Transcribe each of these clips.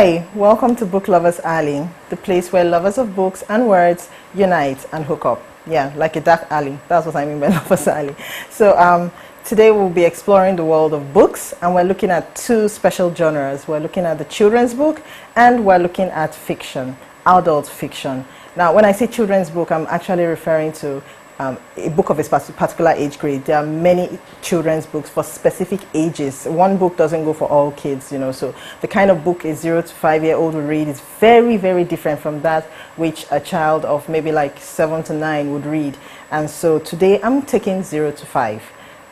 Hi, welcome to Book Lovers Alley, the place where lovers of books and words unite and hook up. Yeah, like a dark alley. That's what I mean by Lovers Alley. So today we'll be exploring the world of books, and we're looking at two special genres. We're looking at the children's book, and we're looking at fiction, adult fiction. Now, when I say children's book, I'm actually referring to a book of a particular age grade. There are many children's books for specific ages. One book doesn't go for all kids, you know, so the kind of book a 0 to 5 year old will read is very, very different from that which a child of maybe like 7 to 9 would read. And so today I'm taking 0 to 5,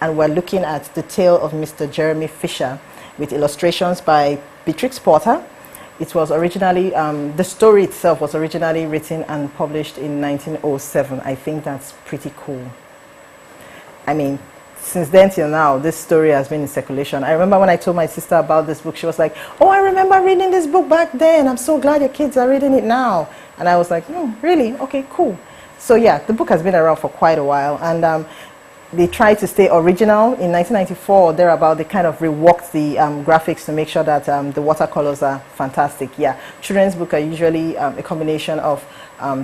and we're looking at The Tale of Mr. Jeremy Fisher with illustrations by Beatrix Potter. It was originally, the story itself was originally written and published in 1907. I think that's pretty cool. I mean, since then till now, this story has been in circulation. I remember when I told my sister about this book, she was like, "Oh, I remember reading this book back then. I'm so glad your kids are reading it now." And I was like, "Oh, really? Okay, cool." So yeah, the book has been around for quite a while, and they tried to stay original. In 1994, thereabout, they kind of reworked the graphics to make sure that the watercolors are fantastic. Yeah, children's books are usually a combination of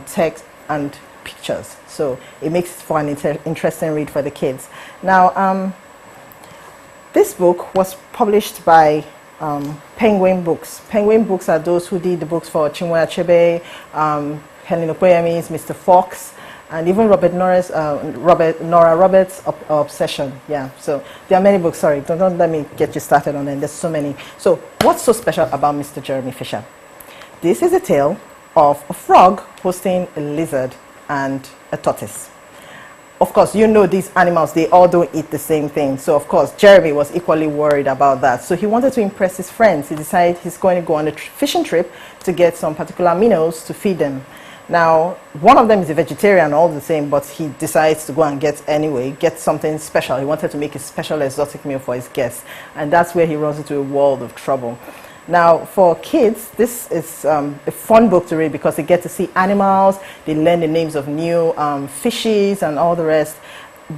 text and pictures, so it makes it for an interesting read for the kids. Now, this book was published by Penguin Books. Penguin Books are those who did the books for Chinua Achebe, Helen Okoyemi's Mr. Fox, and even Nora Roberts' Obsession. Yeah, so there are many books. Sorry, don't let me get you started on them. There's so many. So what's so special about Mr. Jeremy Fisher? This is a tale of a frog hosting a lizard and a tortoise. Of course, you know these animals, they all don't eat the same thing. So of course, Jeremy was equally worried about that. So he wanted to impress his friends. He decided he's going to go on a fishing trip to get some particular minnows to feed them. Now, one of them is a vegetarian, all the same, but he decides to go and get something special. He wanted to make a special exotic meal for his guests, and that's where he runs into a world of trouble. Now, for kids, this is a fun book to read because they get to see animals, they learn the names of new fishes and all the rest.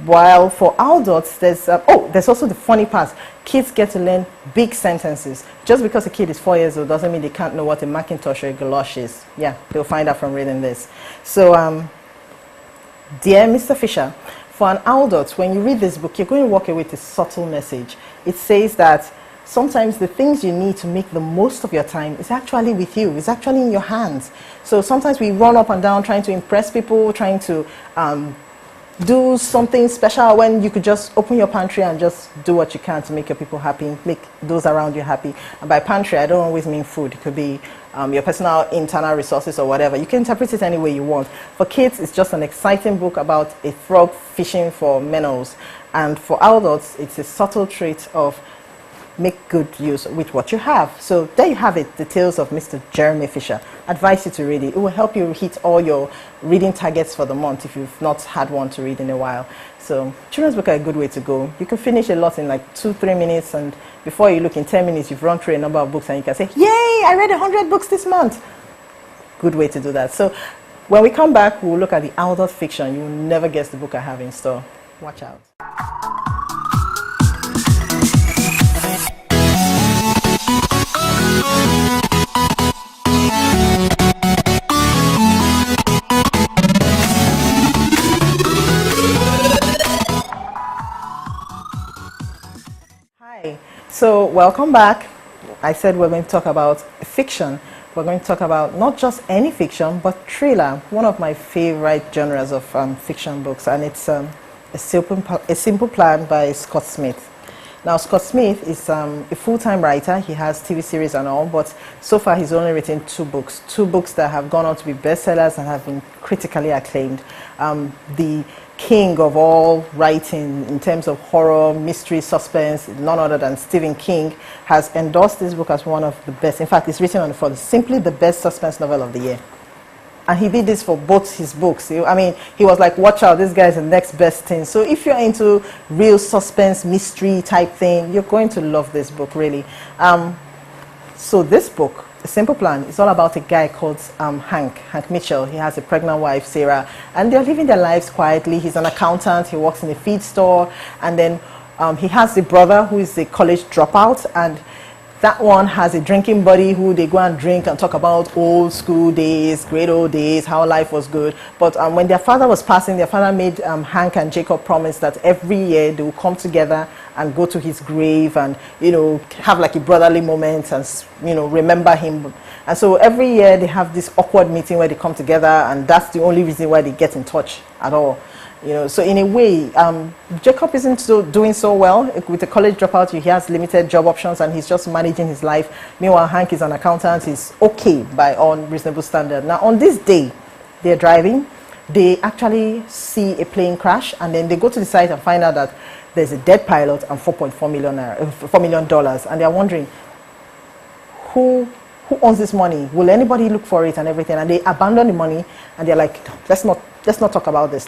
While for adults, there's also the funny part. Kids get to learn big sentences. Just because a kid is 4 years old doesn't mean they can't know what a Macintosh or a galosh is. Yeah, they'll find out from reading this. So, dear Mr. Fisher, for an adult, when you read this book, you're going to walk away with a subtle message. It says that sometimes the things you need to make the most of your time is actually with you. It's actually in your hands. So sometimes we run up and down trying to impress people, trying to do something special when you could just open your pantry and just do what you can to make your people happy, make those around you happy. And by pantry, I don't always mean food. It could be your personal internal resources or whatever. You can interpret it any way you want. For kids, it's just an exciting book about a frog fishing for minnows. And for adults, it's a subtle trait of make good use with what you have. So there you have it, The Tales of Mr. Jeremy Fisher. Advise you to read it. It will help you hit all your reading targets for the month if you've not had one to read in a while. So children's books are a good way to go. You can finish a lot in like 2-3 minutes, and before you look, in 10 minutes you've run through a number of books and you can say, yay, I read 100 books this month. Good way to do that. So when we come back, we'll look at the adult fiction. You will never guess the book I have in store. Watch out. So welcome back. I said we're going to talk about fiction. We're going to talk about not just any fiction, but thriller, one of my favorite genres of fiction books, and it's a Simple Plan by Scott Smith. Now, Scott Smith is a full-time writer. He has TV series and all, but so far he's only written two books that have gone on to be bestsellers and have been critically acclaimed. The king of all writing in terms of horror, mystery, suspense, none other than Stephen King, has endorsed this book as one of the best. In fact, it's written on the front, simply the best suspense novel of the year. And he did this for both his books. I mean, he was like, watch out, this guy's the next best thing. So if you're into real suspense, mystery type thing, you're going to love this book, really. So this book, A Simple Plan, is all about a guy called Hank Mitchell. He has a pregnant wife, Sarah, and they're living their lives quietly. He's an accountant. He works in a feed store. And then he has a brother who is a college dropout, and That one has a drinking buddy who they go and drink and talk about old school days, great old days, how life was good. But when their father was passing, their father made Hank and Jacob promise that every year they will come together and go to his grave and, you know, have like a brotherly moment and, you know, remember him. And so every year they have this awkward meeting where they come together, and that's the only reason why they get in touch at all. You know, so in a way, Jacob isn't doing so well. With a college dropout, he has limited job options and he's just managing his life. Meanwhile, Hank is an accountant. He's okay by all reasonable standard. Now, on this day, they're driving. They actually see a plane crash, and then they go to the site and find out that there's a dead pilot and $4.4 million. And they're wondering, who owns this money? Will anybody look for it and everything? And they abandon the money, and they're like, let's not talk about this.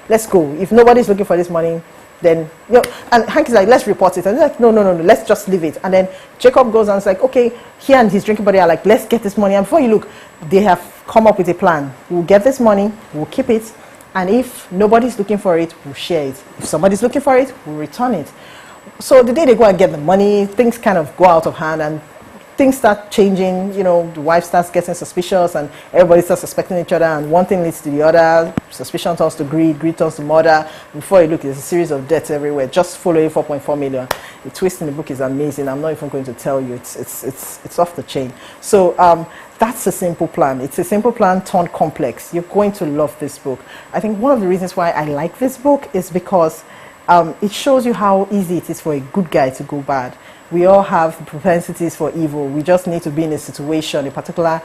Let's go. If nobody's looking for this money, then, you know, and Hank is like, let's report it. And they're like, no, let's just leave it. And then Jacob goes and is like, okay, he and his drinking buddy are like, let's get this money. And before you look, they have come up with a plan. We'll get this money, we'll keep it, and if nobody's looking for it, we'll share it. If somebody's looking for it, we'll return it. So the day they go and get the money, things kind of go out of hand, and things start changing. You know, the wife starts getting suspicious and everybody starts suspecting each other, and one thing leads to the other. Suspicion turns to greed turns to murder. Before you look, there's a series of deaths everywhere just following 4.4 million. The twist in the book is amazing. I'm not even going to tell you. It's off the chain. So that's a simple plan. It's a simple plan turned complex. You're going to love this book. I think one of the reasons why I like this book is because it shows you how easy it is for a good guy to go bad. We all have propensities for evil. We just need to be in a situation, a particular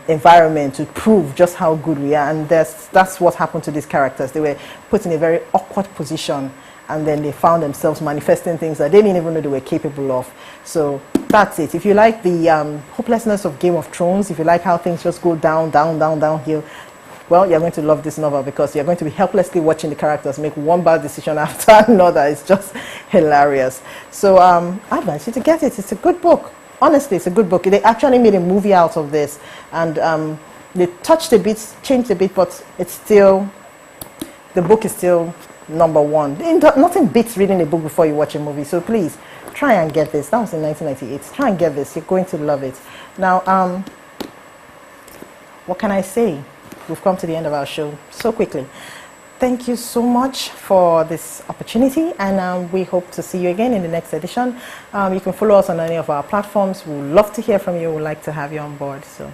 environment to prove just how good we are. And that's what happened to these characters. They were put in a very awkward position, and then they found themselves manifesting things that they didn't even know they were capable of. So that's it. If you like the hopelessness of Game of Thrones, if you like how things just go downhill, well, you're going to love this novel, because you're going to be helplessly watching the characters make one bad decision after another. It's just hilarious. So I advise you to get it. It's a good book. Honestly, it's a good book. They actually made a movie out of this, and they touched a bit, changed a bit, but it's still, the book is still number one. Nothing beats reading a book before you watch a movie. So please, try and get this. That was in 1998. Try and get this. You're going to love it. Now, what can I say? We've come to the end of our show so quickly. Thank you so much for this opportunity, and we hope to see you again in the next edition. You can follow us on any of our platforms. We'd love to hear from you. We'd like to have you on board. So.